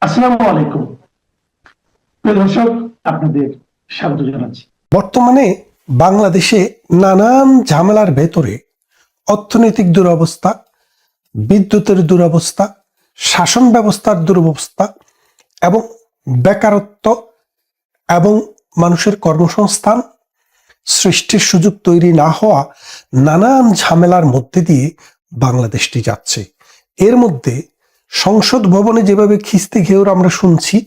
আসসালামু আলাইকুম প্রিয় দর্শক, আপনাদের স্বাগত জানাচ্ছি। বর্তমানে বাংলাদেশে নানান ঝামেলার ভেতরে অর্থনৈতিক দুরবস্থা, বিদ্যুতের দুরবস্থা, শাসন ব্যবস্থার দুরবস্থা এবং বেকারত্ব এবং মানুষের কর্মসংস্থান সৃষ্টির সুযোগ তৈরি না হওয়া নানান ঝামেলার মধ্যে দিয়ে বাংলাদেশটি যাচ্ছে। এর মধ্যে সংসদ ভবনে যেভাবে খিস্তি ঘেউর আমরা শুনছি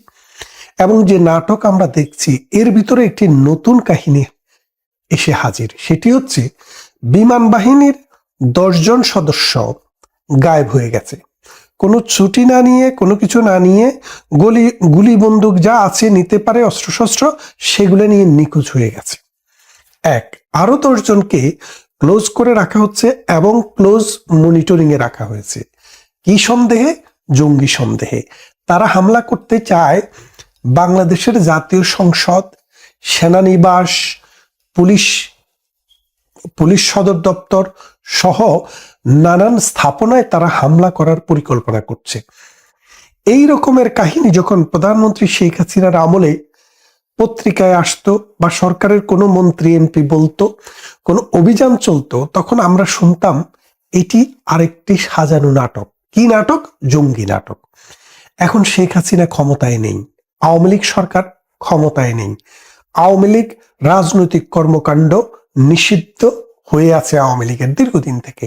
এবং যে নাটক আমরা দেখছি, এর ভিতরে একটি নতুন কাহিনী এসে হাজির। সেটি হচ্ছে বিমান বাহিনীর 10 জন সদস্য গায়েব হয়ে গেছে। কোনো ছুটি না নিয়ে, কোনো কিছু না নিয়ে, গুলি বন্দুক যা আছে নিতে পারে, অস্ত্রশস্ত্র, সেগুলো নিয়ে নিখোঁজ হয়ে গেছে। আরো 10 জনকে ক্লোজ করে রাখা হচ্ছে এবং ক্লোজ মনিটরিং এ রাখা হয়েছে। কি সন্দেহে? জঙ্গি সন্দেহে। তারা হামলা করতে চায় বাংলাদেশের জাতীয় সংসদ, সেনানিবাস, পুলিশ সদর দপ্তর সহ নানান স্থাপনায় তারা হামলা করার পরিকল্পনা করছে। এই রকমের কাহিনী যখন প্রধানমন্ত্রী শেখ হাসিনার আমলে পত্রিকায় আসতো বা সরকারের কোনো মন্ত্রী এমপি বলতো, কোনো অভিযান চলতো, তখন আমরা শুনতাম এটি আরেকটি সাজানো নাটক। কি নাটক? জঙ্গি নাটক। এখন শেখ হাসিনা ক্ষমতায় নেই, আওয়ামী লীগ সরকার ক্ষমতায় নেই, আওয়ামী লীগ রাজনৈতিক কর্মকাণ্ড নিষিদ্ধ হয়ে আছে আওয়ামী লীগের দীর্ঘদিন থেকে।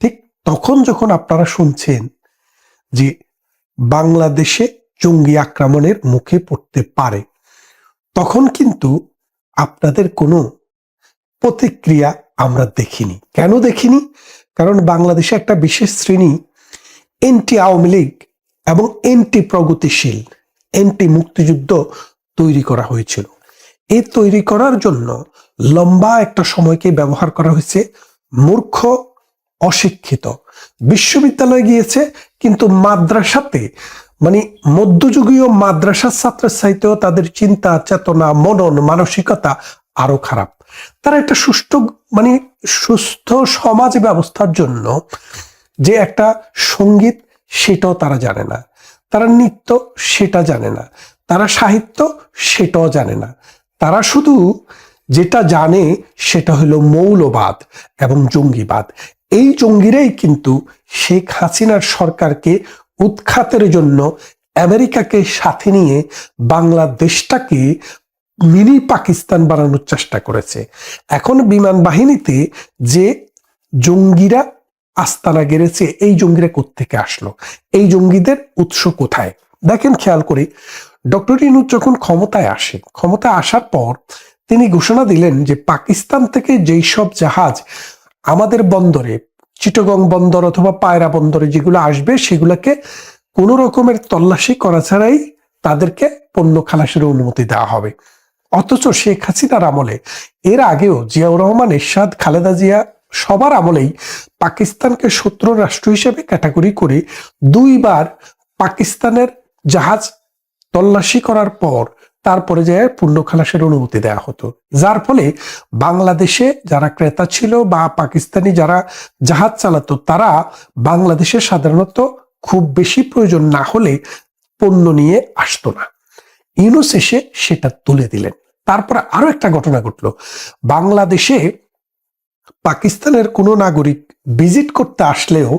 ঠিক তখন যখন আপনারা শুনছেন যে বাংলাদেশে জঙ্গি আক্রমণের মুখে পড়তে পারে, তখন কিন্তু আপনাদের কোনো প্রতিক্রিয়া আমরা দেখিনি। কেন দেখিনি? কারণ বাংলাদেশে একটা বিশেষ শ্রেণী এন্টি আওয়ামী লীগ এবং এন্টি প্রগতিশীল, এন্টি মুক্তিযুদ্ধ তৈরি করা হয়েছিল। এই তৈরি করার জন্য লম্বা একটা সময়কে ব্যবহার করা হয়েছে। মূর্খ, অশিক্ষিত, বিশ্ববিদ্যালয়ে গিয়েছে কিন্তু মাদ্রাসাতে, মানে মধ্যযুগীয় মাদ্রাসার ছাত্রের চাইতেও তাদের চিন্তা চেতনা, মনন মানসিকতা আরো খারাপ। তারা একটা সুস্থ সমাজ ব্যবস্থার জন্য যে একটা সঙ্গীত, সেটাও তারা জানে না, তারা নৃত্য সেটা জানে না, তারা সাহিত্য সেটাও জানে না। তারা শুধু যেটা জানে সেটা হলো মৌলবাদ এবং জঙ্গিবাদ। এই জঙ্গিরাই কিন্তু শেখ হাসিনার সরকারকে উৎখাতের জন্য আমেরিকাকে সাথে নিয়ে বাংলাদেশটাকে মিনি পাকিস্তান বানানোর চেষ্টা করেছে। এখন বিমান বাহিনীতে যে জঙ্গিরা আস্তানা গেড়েছে, এই জঙ্গিরা কোত্থেকে আসলো? এই জঙ্গিদের উৎস কোথায়? দেখেন, খেয়াল করি, ডক্টর ইউনূস যখন ক্ষমতায় আসার পর তিনি ঘোষণা দিলেন যে পাকিস্তান থেকে যেই সব জাহাজ আমাদের বন্দরে, চিটাগং বন্দর অথবা পায়রা বন্দরে যেগুলো আসবে, সেগুলোকে কোনো রকমের তল্লাশি করা ছাড়াই তাদেরকে পণ্য খালাসের অনুমতি দেওয়া হবে। অথচ শেখ হাসিনার আমলে, এর আগেও জিয়াউর রহমান, এরশাদ, খালেদা জিয়া সবার আমলেই পাকিস্তানকে শত্রু রাষ্ট্র হিসেবে ক্যাটাগরি করে 2 বার পাকিস্তানের জাহাজ তল্লাশি করার পর তারপরে যে পণ্য খালাসের অনুমতি দেওয়া হতো, যার ফলে বাংলাদেশে যারা ক্রেতা ছিল বা পাকিস্তানি যারা জাহাজ চালাতো, তারা বাংলাদেশে সাধারণত খুব বেশি প্রয়োজন না হলে পণ্য নিয়ে আসতো না। ইউনূস এসে সেটা তুলে দিলেন। তারপরে আরো একটা ঘটনা ঘটলো। বাংলাদেশে পাকিস্তানের কোনো নাগরিক ভিজিট করতে আসলেও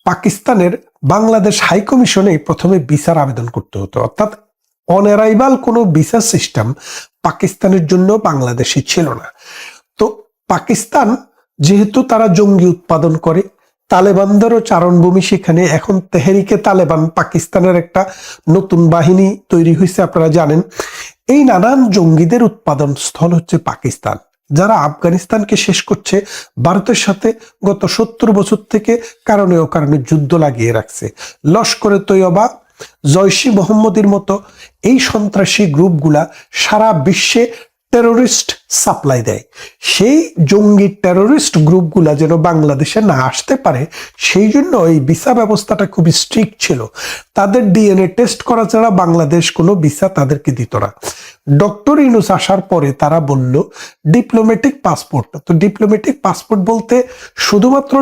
পাকিস্তানের বাংলাদেশ হাই কমিশনে প্রথমে ভিসার আবেদন করতে হতো। অর্থাৎ অন অ্যারাইভাল কোনো ভিসা সিস্টেম পাকিস্তানের জন্য বাংলাদেশে ছিল না। তো পাকিস্তান যেহেতু তারা জঙ্গি উৎপাদন করে, তালেবানদেরও চারণভূমি সেখানে। এখন তেহরিকে তালেবান, পাকিস্তানের একটা নতুন বাহিনী তৈরি হয়েছে, আপনারা জানেন। এই নানান জঙ্গিদের উৎপাদন স্থল হচ্ছে পাকিস্তান, যারা আফগানিস্তানকে শেষ করছে, ভারতের সাথে গত 70 বছর থেকে কারণে অকারণে যুদ্ধ লাগিয়ে রাখছে। লস্করে তৈয়বা, জয়শি মোহাম্মদের মতো এই সন্ত্রাসী গ্রুপগুলা সারা বিশ্বে টেরোরিস্ট সাপ্লাই দেয়। সেই জঙ্গি টেরোরিস্ট গ্রুপগুলা যেন বাংলাদেশে না আসতে পারে, সেই জন্য এই ভিসা ব্যবস্থাটা খুবই স্ট্রিক্ট ছিল। তাদের ডিএনএ টেস্ট করা ছাড়া বাংলাদেশ কোনো ভিসা তাদেরকে দিত না। ডক্টর ইউনূস আসার পরে তারা বলল ডিপ্লোম্যাটিক পাসপোর্ট। তো ডিপ্লোম্যাটিক পাসপোর্ট বলতে শুধুমাত্র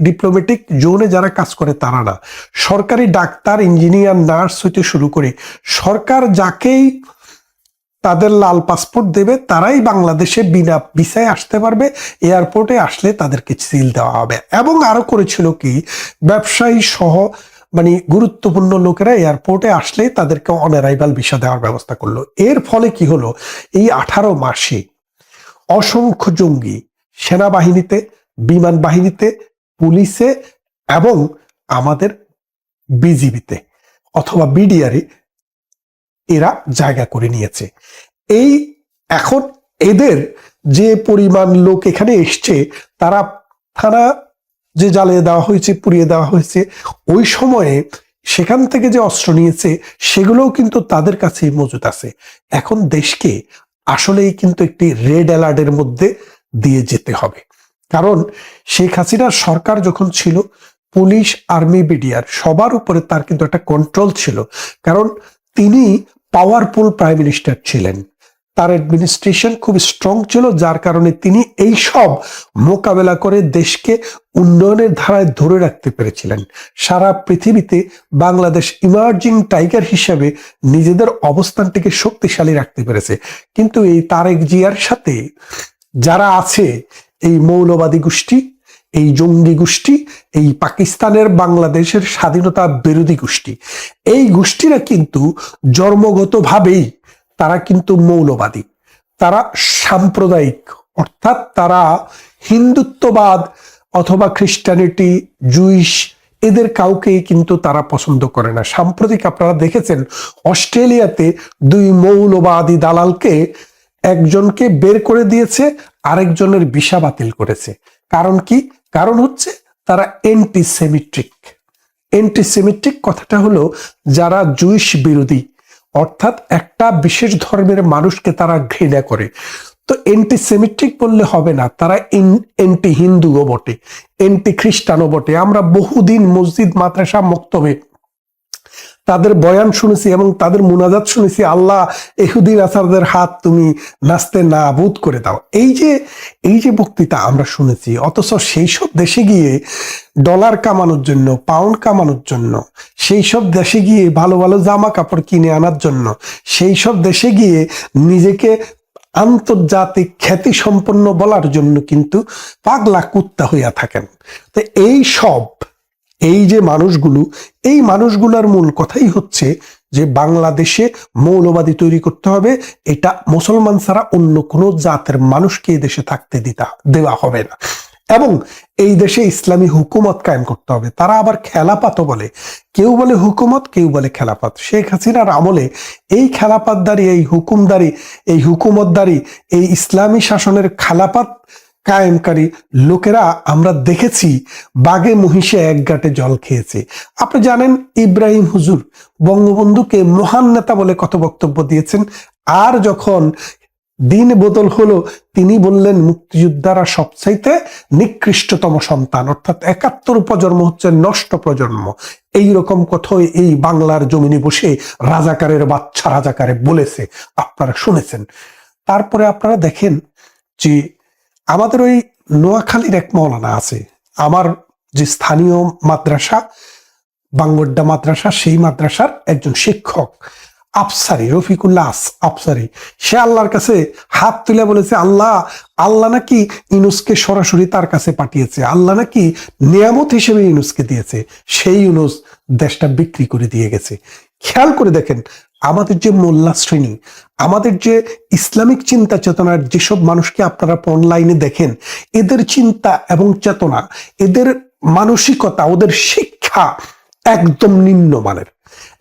ডিপ্লোম্যাটিক জোনে যারা কাজ করে তারা না, সরকারি ডাক্তার, ইঞ্জিনিয়ার, নার্স হইতে শুরু করে সরকার যাকেই তাদের লাল পাসপোর্ট দেবে তারাই বাংলাদেশে বিনা ভিসায় আসতে পারবে, এয়ারপোর্টে আসলে তাদেরকে সিল দেওয়া হবে। এবং আরো করেছিল কি, ব্যবসায়ী সহ মানে গুরুত্বপূর্ণ লোকেরা এয়ারপোর্টে আসলে তাদেরকে অন অ্যারাইভাল ভিসা দেওয়ার ব্যবস্থা করলো। এর ফলে কি হলো, এই 18 মাসে অসংখ্য জঙ্গি সেনাবাহিনীতে, বিমান বাহিনীতে, পুলিশে এবং আমাদের বিজিবিতে অথবা বিডিআরে এরা জায়গা করে নিয়েছে। এই এখন এদের যে পরিমাণ লোক এখানে এসছে, তারা থানা যে জ্বালিয়ে দেওয়া হয়েছে, পুড়িয়ে দেওয়া হয়েছে, ওই সময়ে সেখান থেকে যে অস্ত্র নিয়েছে সেগুলোও কিন্তু তাদের কাছেই মজুদ আছে। এখন দেশকে আসলেই কিন্তু একটি রেড অ্যালার্টের মধ্যে দিয়ে যেতে হবে। কারণ শেখ হাসিনার সরকার যখন ছিল, পুলিশ, আর্মি, বিডিআর সবার উপরে তার কিন্তু একটা কন্ট্রোল ছিল। কারণ তিনি পাওয়ারফুল প্রাইম মিনিস্টার ছিলেন, তার অ্যাডমিনিস্ট্রেশন খুব স্ট্রং ছিল, যার কারণে তিনি এই সব মোকাবেলা করে দেশকে উন্নয়নের ধারায় ধরে রাখতে পেরেছিলেন। সারা পৃথিবীতে বাংলাদেশ ইমার্জিং টাইগার হিসেবে নিজেদের অবস্থানটিকে শক্তিশালী রাখতে পেরেছে। কিন্তু এই তারেক জিয়ার সাথে যারা আছে, এই মৌলবাদী গোষ্ঠী, এই জঙ্গি গোষ্ঠী, এই পাকিস্তানের বাংলাদেশের স্বাধীনতা বিরোধী গোষ্ঠী, এই গোষ্ঠীরা কিন্তু জন্মগতভাবেই তারা কিন্তু মৌলবাদী, তারা সাম্প্রদায়িক, অর্থাৎ তারা হিন্দুত্ববাদ অথবা খ্রিস্টানিটি, জুইশ এদের কাউকেই কিন্তু তারা পছন্দ করে না। সাম্প্রতিক আপনারা দেখেছেন অস্ট্রেলিয়াতে 2 মৌলবাদী দালালকে একজনকে বের করে দিয়েছে, আরেকজনের ভিসা বাতিল করেছে। কারণ কি? কারণ হচ্ছে তারা এন্টিসেমিটিক কথাটা হলো যারা জুইশ বিরোধী, অর্থাৎ একটা বিশেষ ধর্মের মানুষকে তারা ঘৃণা করে। তো এন্টিসেমিটিক বললে হবে না, তারা এন্টি হিন্দুও বটে, এন্টি খ্রিস্টানও বটে। আমরা বহুদিন মসজিদ, মাদ্রাসা, মক্তবে তাদের বয়ান শুনেছি এবং তাদের মুনাজাত শুনেছি, আল্লাহ ইহুদি নাসারদের হাত তুমি নাস্তে নাবুদ করে দাও। এই যে বক্তৃতা আমরা শুনেছি, অথচ সেই সব দেশে গিয়ে ডলার কামানোর জন্য, পাউন্ড কামানোর জন্য, সেই সব দেশে গিয়ে ভালো ভালো জামা কাপড় কিনে আনার জন্য, সেই সব দেশে গিয়ে নিজেকে আন্তর্জাতিক খ্যাতি সম্পন্ন বলার জন্য কিন্তু পাগলা কুত্তা হইয়া থাকেন। তো এই যে মানুষগুলো, এই মানুষগুলোর মূল কথাই হচ্ছে যে বাংলাদেশে মৌলবাদী তৈরি করতে হবে। এটা মুসলমান ছাড়া অন্য কোনো জাতের মানুষকে এই দেশে থাকতে দেওয়া হবে না, এবং এই দেশে ইসলামী হুকুমত কায়েম করতে হবে। তারা আবার খেলাপাতও বলে, কেউ বলে হুকুমত, কেউ বলে খেলাপাত। শেখ হাসিনার আমলে এই খেলাপাতদারি, এই হুকুমদারি, এই হুকুমতদারি, এই ইসলামী শাসনের খেলাপাত কায়েমকারী লোকেরা আমরা দেখেছি বাগে মহিষে এক গাঁটে জল খেয়েছে। আপনি জানেন ইব্রাহিম হুজুর বঙ্গবন্ধুকে মহান নেতা বলে কত বক্তব্য দিয়েছেন, আর যখন দিন বদল হলো তিনি বললেন মুক্তিযোদ্ধারা সবচাইতে নিকৃষ্টতম সন্তান, অর্থাৎ 71 প্রজন্ম হচ্ছে নষ্ট প্রজন্ম। এইরকম কথাই এই বাংলার জমিনে বসে রাজাকারের বাচ্চা রাজাকারে বলেছে, আপনারা শুনেছেন। তারপরে আপনারা দেখেন যে আমাদের ওই নোয়াখালীর এক মৌলানা আছে, আমার যে স্থানীয় মাদ্রাসা বাঙ্গড্ডা মাদ্রাসা, সেই মাদ্রাসার একজন শিক্ষক আফসারি, রফিকুল্লাহ আফসারি, সে আল্লাহর কাছে হাত তুলে বলেছে, আল্লাহ নাকি ইউনূসকে সরাসরি তার কাছে পাঠিয়েছে, আল্লাহ নাকি নিয়ামত হিসেবে ইউনূসকে দিয়েছে, সেই ইউনূস দেশটা বিক্রি করে দিয়ে গেছে। খেয়াল করে দেখেন আমাদের যে মোল্লা শ্রেণী, আমাদের যে ইসলামিক চিন্তা চেতনার যেসব মানুষকে আপনারা অনলাইনে দেখেন, এদের চিন্তা এবং চেতনা, এদের মানসিকতা, ওদের শিক্ষা একদম নিম্নমানের,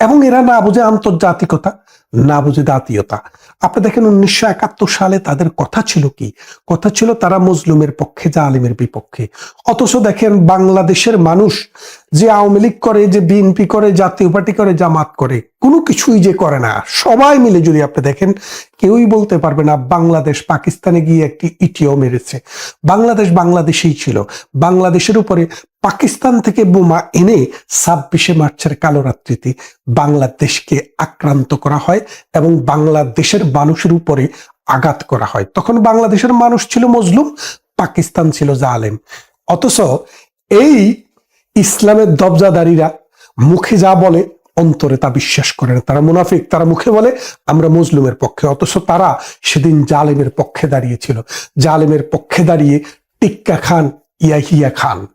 এবং এরা না বোঝে আন্তর্জাতিকতা, না বোঝে জাতীয়তা। আপনি দেখেন 1971 সালে তাদের কথা ছিল কি? কথা ছিল তারা মজলুমের পক্ষে, জালিমের বিপক্ষে। অথচ দেখেন বাংলাদেশের মানুষ যে আওয়ামী লীগ করে, যে বিএনপি করে, জাতীয় পার্টি করে, জামাত করে, কোনো কিছুই যে করে না, সবাই মিলে যদি আপনি দেখেন, কেউই বলতে পারবে না বাংলাদেশ পাকিস্তানে গিয়ে একটি ইটিও মেরেছে। বাংলাদেশেই ছিল। বাংলাদেশের উপরে পাকিস্তান থেকে বোমা এনে 26শে মার্চের কালো রাত্রিতে বাংলাদেশকে আক্রান্ত করা হয় এবং বাংলাদেশের মানুষের উপরে আঘাত করা হয়। তখন বাংলাদেশের মানুষ ছিল মজলুম, পাকিস্তান ছিল জালেম। অথচ এই ইসলামের দবজাদারীরা মুখে যা বলে অন্তরে তা বিশ্বাস করে না। তারা মুনাফিক, তারা মুখে বলে আমরা মজলুমের পক্ষে, অথচ তারা সেদিন জালেমের পক্ষে দাঁড়িয়েছিল। জালেমের পক্ষে দাঁড়িয়ে টিক্কা খান, ইয়াহিয়া খান।